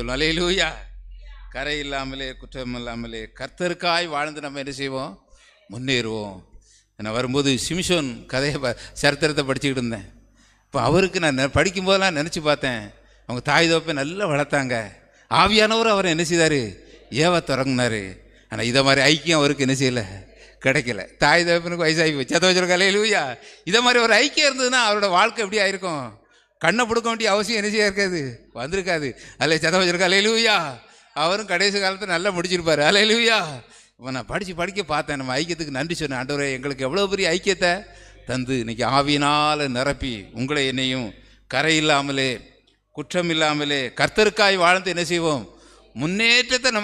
சொல்லுவோம். அல்லேலூயா. கரை இல்லாமலே குற்றம் இல்லாமலே கர்த்தருக்காய் வாழ்ந்து நம்ம என்ன செய்வோம்? முன்னேறுவோம். நான் வரும்போது சிம்சோன் கதையை சரித்திரத்தை படிச்சுக்கிட்டு இருந்தேன். இப்போ அவருக்கு நான் படிக்கும்போதெல்லாம் நினச்சி பார்த்தேன், அவங்க தாய் தோப்பை நல்லா வளர்த்தாங்க. ஆவியானவரும் அவரை என்ன செய்தார்? ஏவ தொடங்கினார். ஆனால் இதை மாதிரி ஐக்கியம் அவருக்கு என்ன செய்யலை, கிடைக்கல. தாய் தகப்பனுக்கு வயசாகி போச்சு. அதை வச்சிருக்க அல்லேலூயா. இதை மாதிரி ஒரு ஐக்கியம் இருந்ததுன்னா அவரோட வாழ்க்கை எப்படி ஆயிருக்கும்? கண்ணை பிடுக்க வேண்டிய அவசியம் என்ன செய்ய இருக்காது, வந்திருக்காது. அல்ல சதை வச்சிருக்க அல்லேலூயா. அவரும் கடைசி காலத்தை நல்லா முடிச்சிருப்பார். அல்லேலூயா. இப்போ நான் படிக்க பார்த்தேன். நம்ம ஐக்கியத்துக்கு நன்றி சொன்னேன். ஆண்டவரே, எங்களுக்கு எவ்வளோ பெரிய ஐக்கியத்தை தந்து இன்னைக்கு ஆவியினால் நிரப்பி உங்களை என்னையும் கரை இல்லாமலே குற்றம் இல்லாமலே கர்த்தருக்காய் வாழ்ந்து என்ன செய்வோம்? முன்னேற்றத்தை நம்ம